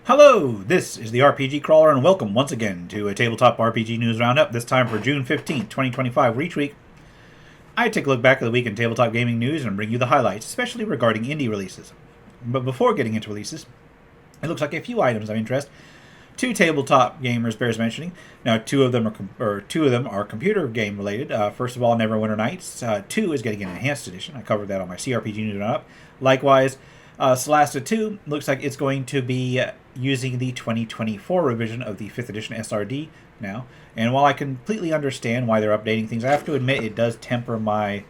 Hello, this is the RPG Crawler, and welcome once again to a Tabletop RPG News Roundup, this time for June 15th, 2025, each week. I take a look back at the week in tabletop gaming news and bring you the highlights, especially regarding indie releases. But before getting into releases, it looks like a few items of interest. Two tabletop gamers bears mentioning. Now, two of them are computer game related. First of all, Neverwinter Nights 2 is getting an enhanced edition. I covered that on my CRPG News Roundup. Likewise, Solasta 2 looks like it's going to be using the 2024 revision of the 5th edition SRD now. And while I completely understand why they're updating things, I have to admit it does temper my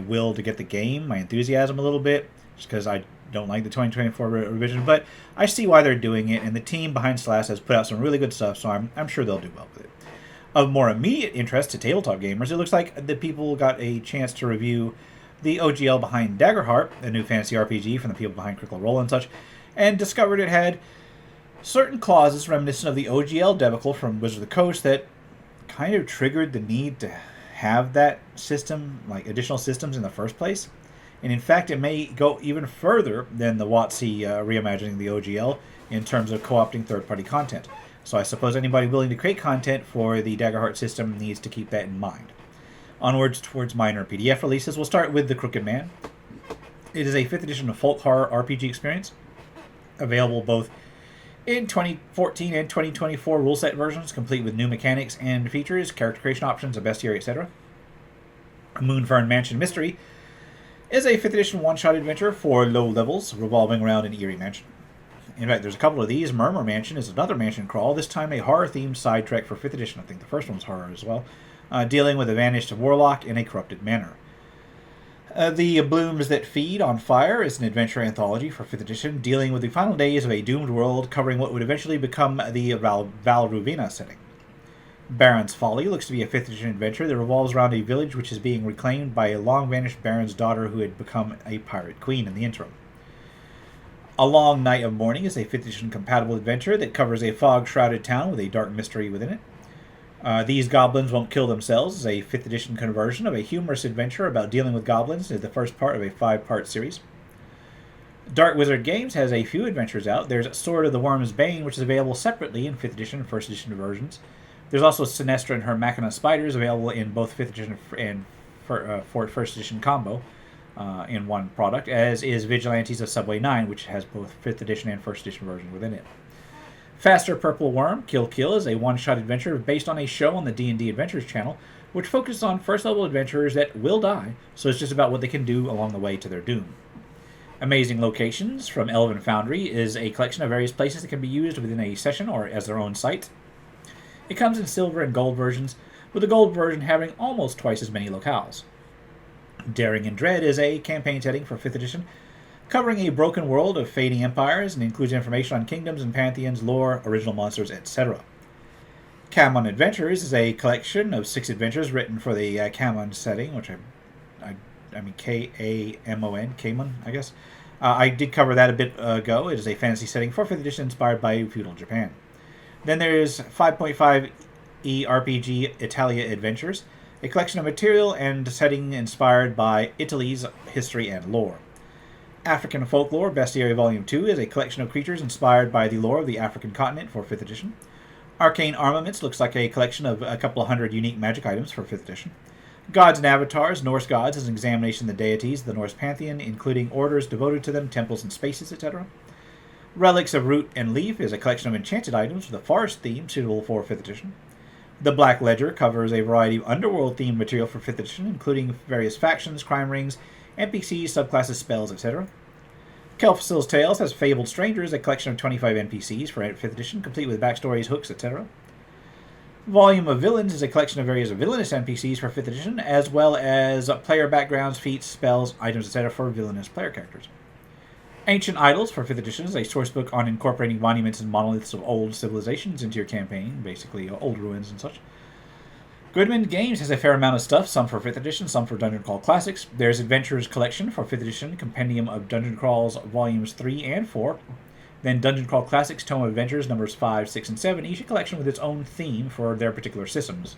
will to get the game, my enthusiasm a little bit, just because I don't like the 2024 revision. But I see why they're doing it, and the team behind Solasta has put out some really good stuff, so I'm sure they'll do well with it. Of more immediate interest to tabletop gamers, it looks like the people got a chance to review the OGL behind Daggerheart, a new fantasy RPG from the people behind Critical Role and such, and discovered it had certain clauses reminiscent of the OGL debacle from Wizards of the Coast that kind of triggered the need to have that system, like additional systems in the first place. And in fact, it may go even further than the WotC reimagining the OGL in terms of co-opting third-party content. So I suppose anybody willing to create content for the Daggerheart system needs to keep that in mind. Onwards towards minor PDF releases, we'll start with The Crooked Man. It is a 5th edition of folk horror RPG experience, available both in 2014 and 2024 rule set versions, complete with new mechanics and features, character creation options, a bestiary, etc. Moonfern Mansion Mystery is a 5th edition one-shot adventure for low levels, revolving around an eerie mansion. In fact, there's a couple of these. Murmur Mansion is another mansion crawl, this time a horror-themed side trek for 5th edition. I think the first one's horror as well. Dealing with a vanished warlock in a corrupted manor. The Blooms That Feed on Fire is an adventure anthology for 5th edition, dealing with the final days of a doomed world, covering what would eventually become the Val Ruvina setting. Baron's Folly looks to be a 5th edition adventure that revolves around a village which is being reclaimed by a long-vanished baron's daughter who had become a pirate queen in the interim. A Long Night of Mourning is a 5th edition compatible adventure that covers a fog-shrouded town with a dark mystery within it. These Goblins Won't Kill Themselves is a 5th edition conversion of a humorous adventure about dealing with goblins as the first part of a 5-part series. Dark Wizard Games has a few adventures out. There's Sword of the Worm's Bane, which is available separately in 5th edition and 1st edition versions. There's also Sinestra and Her Machina Spiders, available in both 5th edition and 1st edition combo in one product, as is Vigilantes of Subway 9, which has both 5th edition and 1st edition version within it. Faster Purple Worm, Kill Kill, is a one-shot adventure based on a show on the D&D Adventures channel, which focuses on first-level adventurers that will die, so it's just about what they can do along the way to their doom. Amazing Locations from Elven Foundry is a collection of various places that can be used within a session or as their own site. It comes in silver and gold versions, with the gold version having almost twice as many locales. Daring and Dread is a campaign setting for 5th edition, covering a broken world of fading empires and includes information on kingdoms and pantheons, lore, original monsters, etc. Camon Adventures is a collection of 6 adventures written for the Camon setting, which I mean K-A-M-O-N, Camon, I guess. I did cover that a bit ago. It is a fantasy setting for 5th edition inspired by feudal Japan. Then there's 5.5 RPG Italia Adventures, a collection of material and setting inspired by Italy's history and lore. African Folklore Bestiary Volume 2 is a collection of creatures inspired by the lore of the African continent for 5th edition. Arcane Armaments looks like a collection of a couple of hundred unique magic items for 5th edition. Gods and Avatars, Norse Gods, is an examination of the deities of the Norse pantheon, including orders devoted to them, temples and spaces, etc. Relics of Root and Leaf is a collection of enchanted items with a forest theme suitable for 5th edition. The Black Ledger covers a variety of underworld-themed material for 5th edition, including various factions, crime rings, NPCs, subclasses, spells, etc. Kelphasil's Tales has Fabled Strangers, a collection of 25 NPCs for 5th edition, complete with backstories, hooks, etc. Volume of Villains is a collection of various villainous NPCs for 5th edition, as well as player backgrounds, feats, spells, items, etc. for villainous player characters. Ancient Idols for 5th edition is a sourcebook on incorporating monuments and monoliths of old civilizations into your campaign, basically old ruins and such. Goodman Games has a fair amount of stuff, some for 5th edition, some for Dungeon Crawl Classics. There's Adventurers Collection for 5th edition, Compendium of Dungeon Crawls Volumes 3 and 4. Then Dungeon Crawl Classics, Tome of Adventures, numbers 5, 6, and 7, each a collection with its own theme for their particular systems.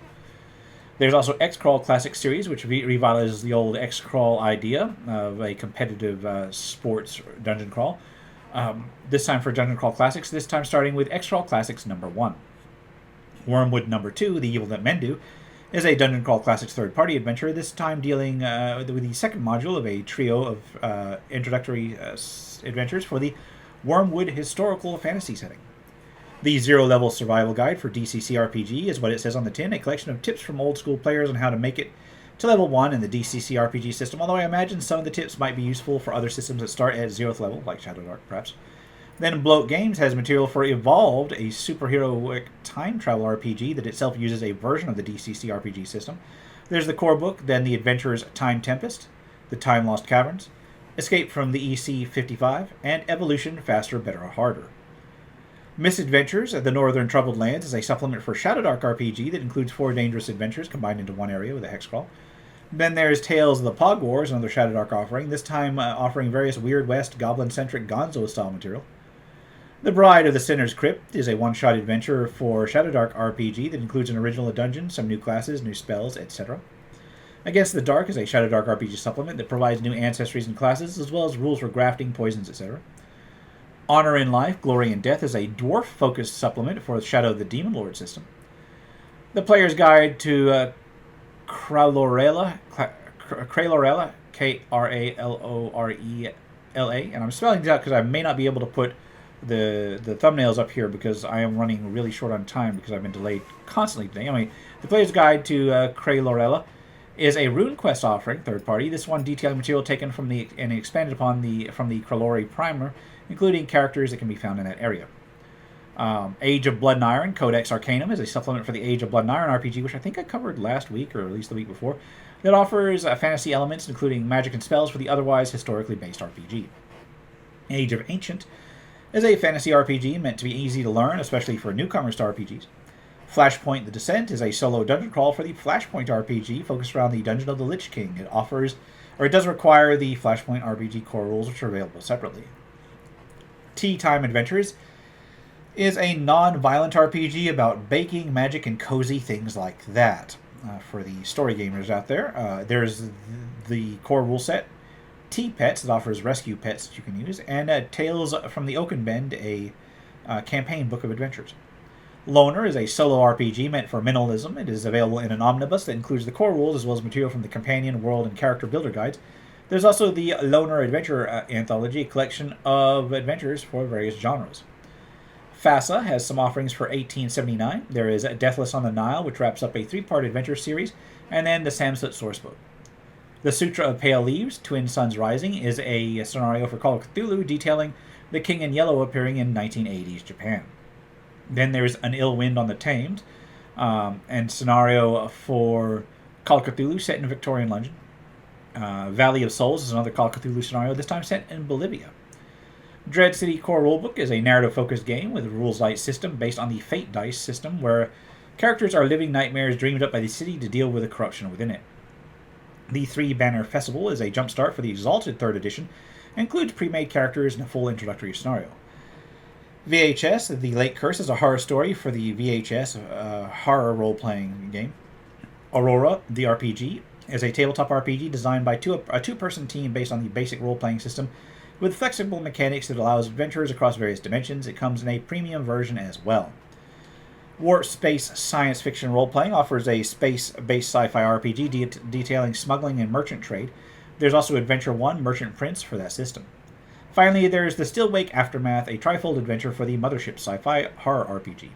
There's also X-Crawl Classic Series, which revitalizes the old X-Crawl idea of a competitive sports dungeon crawl. This time for Dungeon Crawl Classics, this time starting with X Crawl Classics number 1. Wormwood number 2, The Evil That Men Do, is a Dungeon Crawl Classics third-party adventure, this time dealing with the second module of a trio of introductory adventures for the Wormwood historical fantasy setting. The zero-level survival guide for DCC RPG is what it says on the tin, a collection of tips from old-school players on how to make it to level 1 in the DCC RPG system, although I imagine some of the tips might be useful for other systems that start at 0th level, like Shadowdark, perhaps. Then Bloat Games has material for Evolved, a superheroic time travel RPG that itself uses a version of the DCC RPG system. There's the core book, then the adventures Time Tempest, The Time Lost Caverns, Escape from the EC-55, and Evolution Faster, Better, Harder. Misadventures, The Northern Troubled Lands, is a supplement for Shadowdark RPG that includes 4 dangerous adventures combined into one area with a hex crawl. Then there's Tales of the Pog Wars, another Shadowdark offering, this time offering various Weird West, goblin-centric Gonzo-style material. The Bride of the Sinner's Crypt is a one-shot adventure for Shadowdark RPG that includes an original dungeon, some new classes, new spells, etc. Against the Dark is a Shadowdark RPG supplement that provides new ancestries and classes, as well as rules for grafting, poisons, etc. Honor in Life, Glory in Death is a dwarf-focused supplement for the Shadow of the Demon Lord system. The Player's Guide to Kralorela, Kralorela, and I'm spelling this out because I may not be able to put the thumbnails up here because I am running really short on time because I've been delayed constantly today. Anyway, the Player's Guide to Kralorela is a RuneQuest offering, third party. This one detailing material taken from and expanded upon from the Kralori primer, including characters that can be found in that area. Age of Blood and Iron, Codex Arcanum, is a supplement for the Age of Blood and Iron RPG, which I think I covered last week, or at least the week before, that offers fantasy elements, including magic and spells, for the otherwise historically based RPG. Age of Ancient is a fantasy RPG meant to be easy to learn, especially for newcomers to RPGs. Flashpoint the Descent is a solo dungeon crawl for the Flashpoint RPG focused around the Dungeon of the Lich King. It does require the Flashpoint RPG core rules, which are available separately. Tea Time Adventures is a non-violent RPG about baking, magic, and cozy things like that. For the story gamers out there, there's the core rule set, Tea Pets, that offers rescue pets that you can use, and Tales from the Oaken Bend, a campaign book of adventures. Loner is a solo RPG meant for minimalism. It is available in an omnibus that includes the core rules as well as material from the companion, world, and character builder guides. There's also the Loner Adventure Anthology, a collection of adventures for various genres. FASA has some offerings for $18.79. There is Deathless on the Nile, which wraps up a 3-part adventure series, and then the Samsut Sourcebook. The Sutra of Pale Leaves, Twin Suns Rising, is a scenario for Call of Cthulhu detailing the King in Yellow appearing in 1980s Japan. Then there's An Ill Wind on the Thames, and scenario for Call of Cthulhu set in Victorian London. Valley of Souls is another Call of Cthulhu scenario, this time set in Bolivia. Dread City Core Rulebook is a narrative-focused game with a rules-light system based on the Fate Dice system, where characters are living nightmares dreamed up by the city to deal with the corruption within it. The Three Banner Festival is a jumpstart for the Exalted 3rd Edition, and includes pre-made characters and a full introductory scenario. VHS, The Late Curse, is a horror story for the VHS horror role-playing game. Aurora, the RPG, is a tabletop RPG designed by a two-person team based on the basic role-playing system with flexible mechanics that allows adventures across various dimensions. It comes in a premium version as well. Warp Space Science Fiction Role-Playing offers a space-based sci-fi RPG detailing smuggling and merchant trade. There's also Adventure 1 Merchant Prince for that system. Finally, there's the Stillwake Aftermath, a trifold adventure for the Mothership sci-fi horror RPG.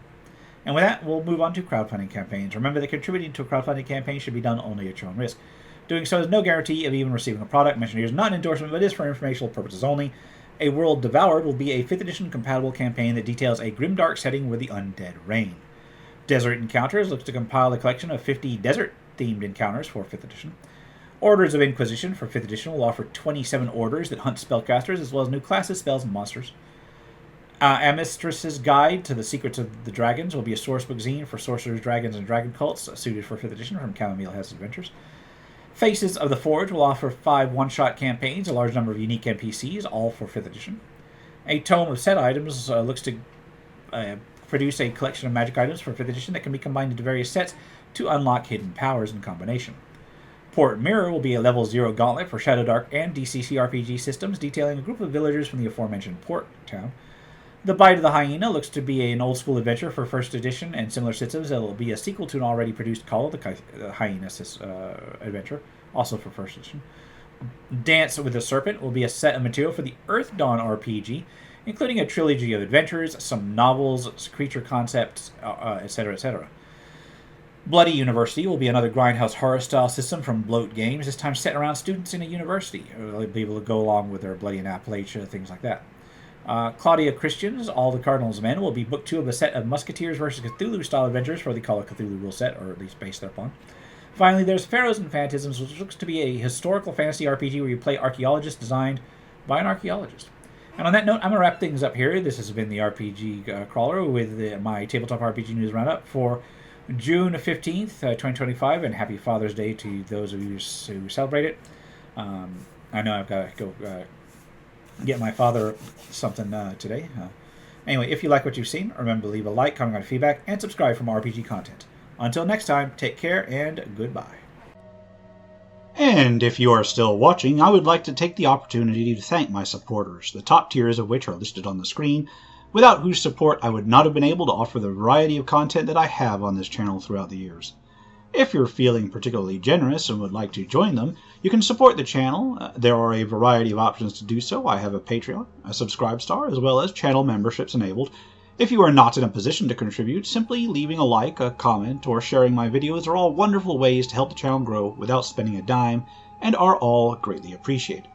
And with that, we'll move on to crowdfunding campaigns. Remember that contributing to a crowdfunding campaign should be done only at your own risk. Doing so is no guarantee of even receiving a product. Mentioned here is not an endorsement, but is for informational purposes only. A World Devoured will be a 5th edition compatible campaign that details a grimdark setting where the undead reign. Desert Encounters looks to compile a collection of 50 desert-themed encounters for 5th edition. Orders of Inquisition for 5th edition will offer 27 orders that hunt spellcasters, as well as new classes, spells, and monsters. Amistris's Guide to the Secrets of the Dragons will be a sourcebook zine for sorcerers, dragons, and dragon cults, suited for 5th edition from Chamomile Has Adventures. Faces of the Forge will offer 5 one-shot campaigns, a large number of unique NPCs, all for 5th edition. A Tome of Set Items looks to produce a collection of magic items for 5th edition that can be combined into various sets to unlock hidden powers in combination. Port Mirror will be a level 0 gauntlet for Shadow Dark and DCC RPG systems, detailing a group of villagers from the aforementioned port town. The Bite of the Hyena looks to be an old-school adventure for first edition and similar systems. It will be a sequel to an already produced Call of the Hyena adventure, also for first edition. Dance with the Serpent will be a set of material for the Earth Dawn RPG, including a trilogy of adventures, some novels, creature concepts, etc., etc. Bloody University will be another grindhouse horror-style system from Bloat Games, this time set around students in a university. They'll be able to go along with their Bloody in Appalachia, things like that. Claudia Christian's All the Cardinal's Men will be book 2 of a set of Musketeers vs. Cthulhu-style adventures for the Call of Cthulhu rule set, or at least based thereupon. Finally, there's Pharaohs and Phantasms, which looks to be a historical fantasy RPG where you play archaeologists designed by an archaeologist. And on that note, I'm going to wrap things up here. This has been the RPG Crawler with my Tabletop RPG News Roundup for June 15th, 2025, and happy Father's Day to those of you who celebrate it. I know I've got to go get my father something today. Anyway, if you like what you've seen, remember to leave a like, comment on feedback, and subscribe for more RPG content. Until next time, take care and goodbye. And if you are still watching, I would like to take the opportunity to thank my supporters, the top tiers of which are listed on the screen, without whose support I would not have been able to offer the variety of content that I have on this channel throughout the years. If you're feeling particularly generous and would like to join them, you can support the channel. There are a variety of options to do so. I have a Patreon, a Subscribe Star, as well as channel memberships enabled. If you are not in a position to contribute, simply leaving a like, a comment, or sharing my videos are all wonderful ways to help the channel grow without spending a dime, and are all greatly appreciated.